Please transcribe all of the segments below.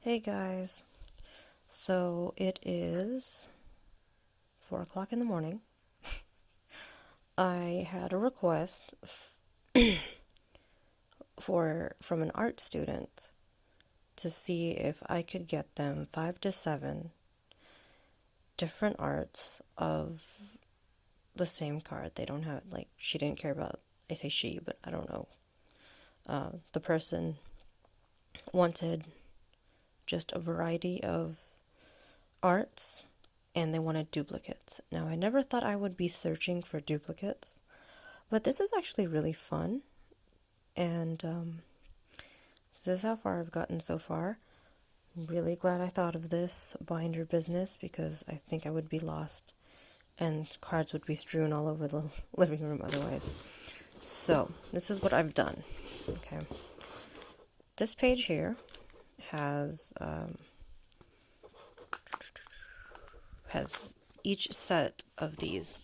Hey guys, so it is 4 o'clock in the morning. I had a request from an art student to see if I could get them 5 to 7 different arts of the same card. They don't have, like, she didn't care about, I say she, but I don't know. The person wanted just a variety of arts and they wanted duplicates. Now, I never thought I would be searching for duplicates, but this is actually really fun, and this is how far I've gotten so far. I'm really glad I thought of this binder business because I think I would be lost and cards would be strewn all over the living room otherwise. So, this is what I've done. Okay. This page here has each set of these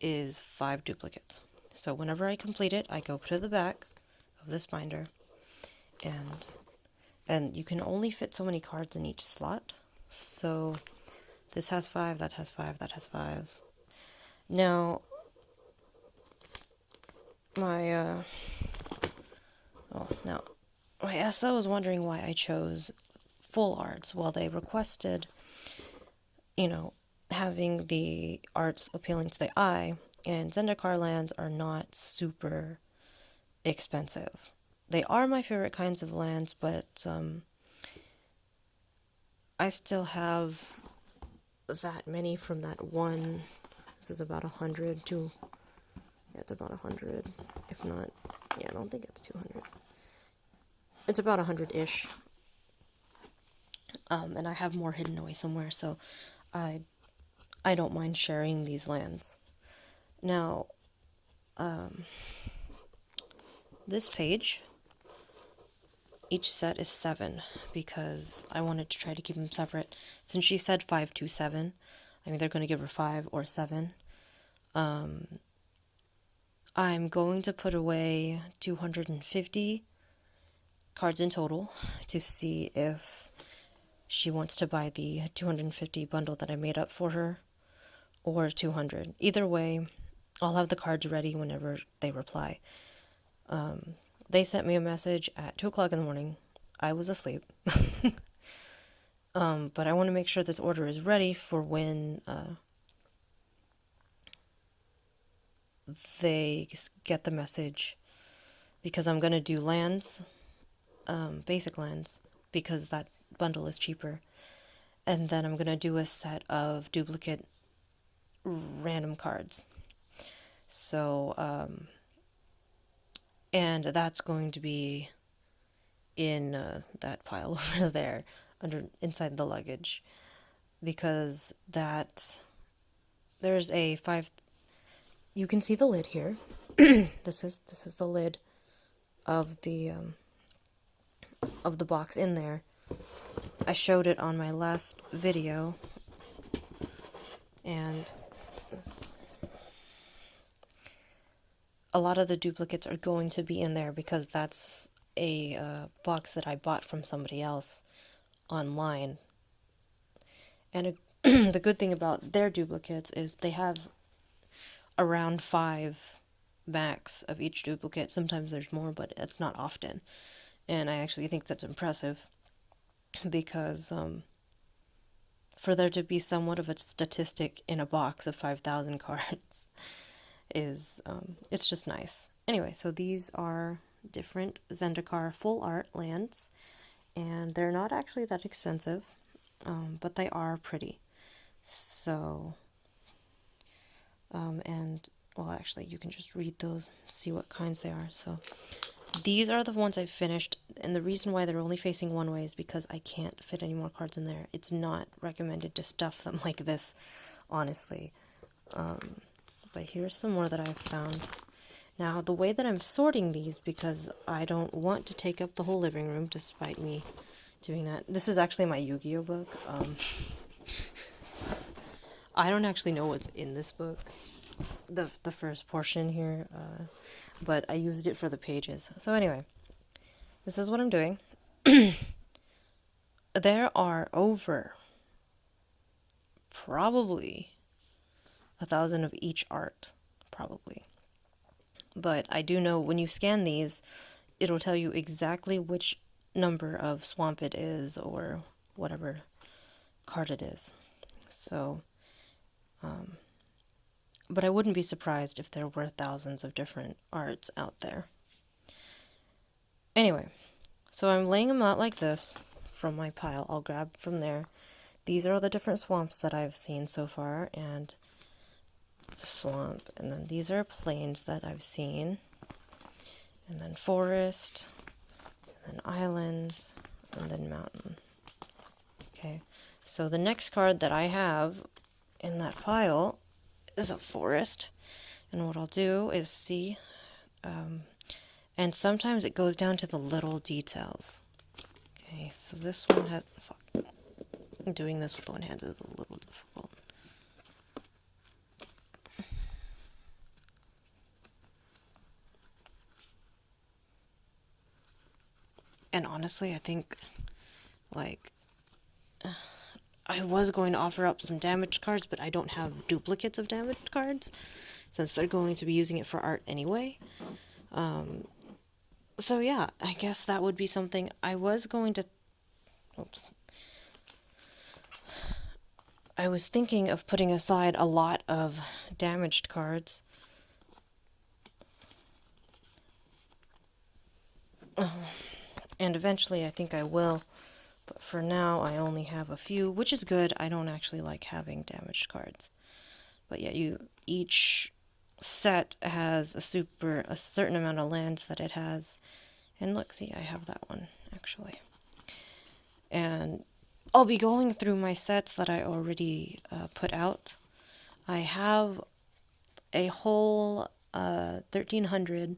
is 5 duplicates. So whenever I complete it, I go to the back of this binder, and you can only fit so many cards in each slot. So this has 5, that has 5, that has 5. Now, my SO was wondering why I chose full arts. Well, they requested, having the arts appealing to the eye, and Zendikar lands are not super expensive. They are my favorite kinds of lands, but I still have that many from that one. This is about 100 to, yeah, it's about 100, if not, yeah, I don't think it's 200. It's about 100-ish. And I have more hidden away somewhere, so I don't mind sharing these lands. Now, this page, each set is 7 because I wanted to try to keep them separate. Since she said 5 to 7, I'm either going to give her 5 or 7. I'm going to put away 250 cards in total to see if she wants to buy the 250 bundle that I made up for her, or 200. Either way, I'll have the cards ready whenever they reply. They sent me a message at 2 o'clock in the morning. I was asleep. But I want to make sure this order is ready for when they get the message, because I'm going to do lands, basic lands, because that bundle is cheaper. And then I'm going to do a set of duplicate random cards. So, and that's going to be in that pile over there, inside the luggage, because there's a 5. You can see the lid here. This is the lid of the box in there. I showed it on my last video, and a lot of the duplicates are going to be in there because that's a box that I bought from somebody else online. And the good thing about their duplicates is they have around 5 max of each duplicate. Sometimes there's more, but it's not often. And I actually think that's impressive because for there to be somewhat of a statistic in a box of 5,000 cards is it's just nice. Anyway, so these are different Zendikar full art lands, and they're not actually that expensive, but they are pretty. So, and, well, actually, you can just read those, see what kinds they are. So, these are the ones I've finished, and the reason why they're only facing one way is because I can't fit any more cards in there. It's not recommended to stuff them like this, honestly. But here's some more that I've found. Now, the way that I'm sorting these, because I don't want to take up the whole living room, despite me doing that. This is actually my Yu-Gi-Oh book. I don't actually know what's in this book, the first portion here, but I used it for the pages. So anyway, this is what I'm doing. there are over probably 1,000 of each art, probably. But I do know when you scan these, it'll tell you exactly which number of swamp it is or whatever card it is. So, but I wouldn't be surprised if there were thousands of different arts out there. Anyway, so I'm laying them out like this from my pile. I'll grab from there. These are all the different swamps that I've seen so far, and the swamp, and then these are plains that I've seen, and then forest, and then island, and then mountain. Okay, so the next card that I have in that pile is a forest, and what I'll do is see, and sometimes it goes down to the little details. Okay, so this one has, doing this with one hand is a little difficult. And honestly, I think, like, I was going to offer up some damaged cards, but I don't have duplicates of damaged cards, since they're going to be using it for art anyway. So yeah, I guess that would be something I was going to... Oops. I was thinking of putting aside a lot of damaged cards. And eventually I think I will, but for now I only have a few, which is good. I don't actually like having damaged cards. But yeah, each set has a certain amount of lands that it has. And look, see, I have that one actually. And I'll be going through my sets that I already put out. I have a whole 1,300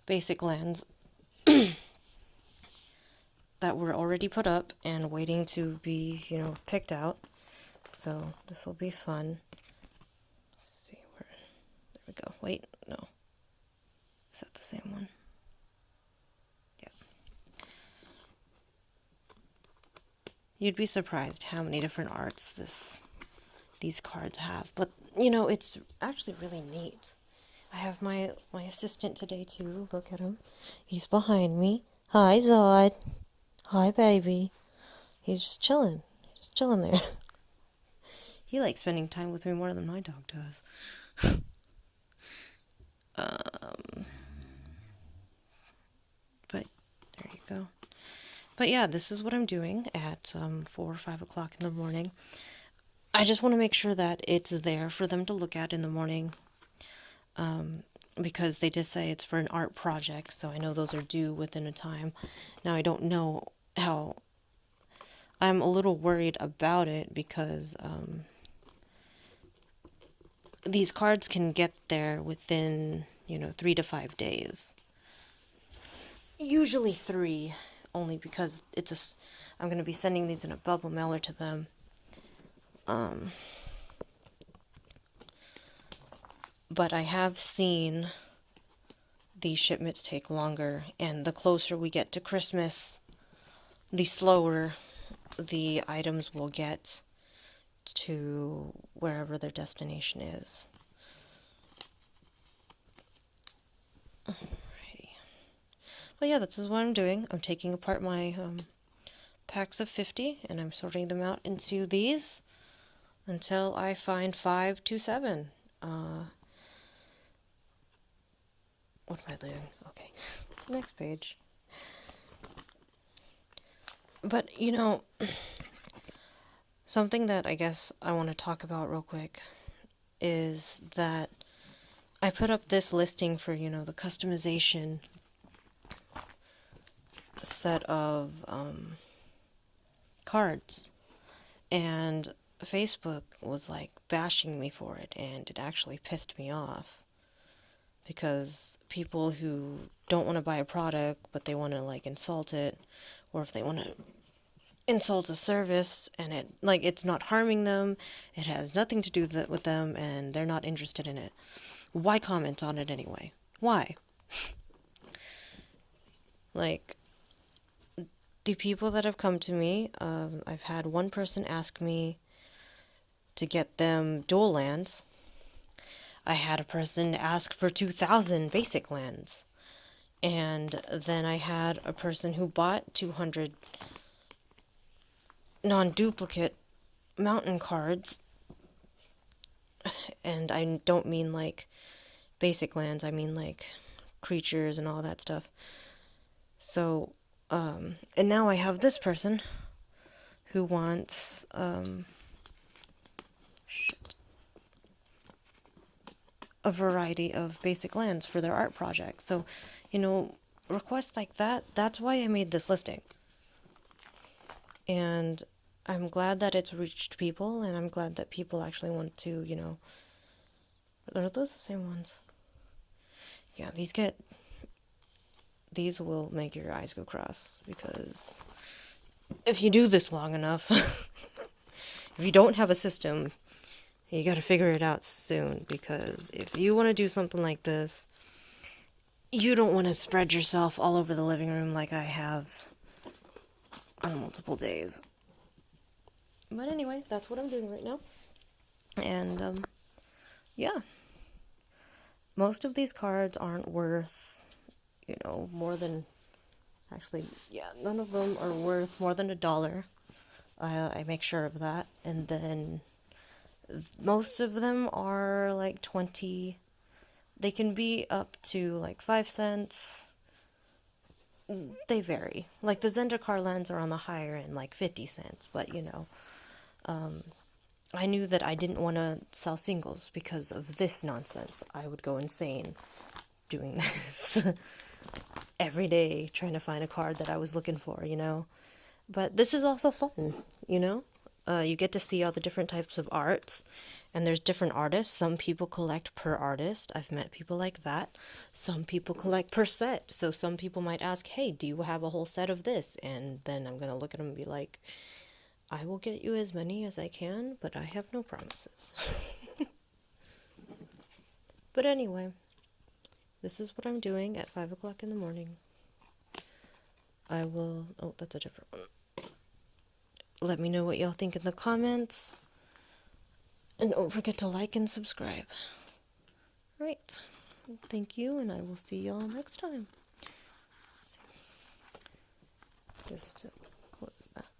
basic lands that were already put up and waiting to be, picked out. So this will be fun. Let's see where. There we go. Wait, no. Is that the same one? Yeah. You'd be surprised how many different arts these cards have. But it's actually really neat. I have my assistant today too. Look at him. He's behind me. Hi, Zod. Hi, baby. He's just chilling there. He likes spending time with me more than my dog does. But there you go. But yeah, this is what I'm doing at 4 or 5 o'clock in the morning. I just want to make sure that it's there for them to look at in the morning. Because they did say it's for an art project, so I know those are due within a time. Now, I don't know how... I'm a little worried about it because these cards can get there within, 3 to 5 days. Usually 3, only because I'm going to be sending these in a bubble mailer to them. But I have seen these shipments take longer, and the closer we get to Christmas, the slower the items will get to wherever their destination is. Alrighty. But yeah, this is what I'm doing. I'm taking apart my packs of 50, and I'm sorting them out into these until I find 5 to 7. What am I doing? Okay. Next page. But, something that I guess I want to talk about real quick is that I put up this listing for, the customization set of cards. And Facebook was, bashing me for it, and it actually pissed me off. Because people who don't want to buy a product, but they want to, insult it, or if they want to insult a service, and it's not harming them, it has nothing to do with them, and they're not interested in it. Why comment on it anyway? Why? the people that have come to me, I've had one person ask me to get them dual lands. I had a person ask for 2,000 basic lands. And then I had a person who bought 200 non-duplicate mountain cards. And I don't mean like basic lands, I mean like creatures and all that stuff. So, and now I have this person who wants, a variety of basic lands for their art project. So, requests like that, that's why I made this listing. And I'm glad that it's reached people, and I'm glad that people actually want to, are those the same ones? Yeah, these will make your eyes go cross, because if you do this long enough, if you don't have a system, you gotta figure it out soon, because if you want to do something like this, you don't want to spread yourself all over the living room like I have on multiple days. But anyway, that's what I'm doing right now. And, yeah. Most of these cards aren't worth, more than... Actually, yeah, none of them are worth more than $1. I make sure of that. And then most of them are like 20. They can be up to like 5 cents. They vary. Like the Zendikar lands are on the higher end, like 50 cents. But, I knew that I didn't want to sell singles because of this nonsense. I would go insane doing this every day, trying to find a card that I was looking for, But this is also fun, You get to see all the different types of arts, and there's different artists. Some people collect per artist. I've met people like that. Some people collect per set. So some people might ask, hey, do you have a whole set of this? And then I'm going to look at them and be like, I will get you as many as I can, but I have no promises. But anyway, this is what I'm doing at 5 o'clock in the morning. I will... Oh, that's a different one. Let me know what y'all think in the comments. And don't forget to like and subscribe. Right. Thank you, and I will see y'all next time. Just to close that.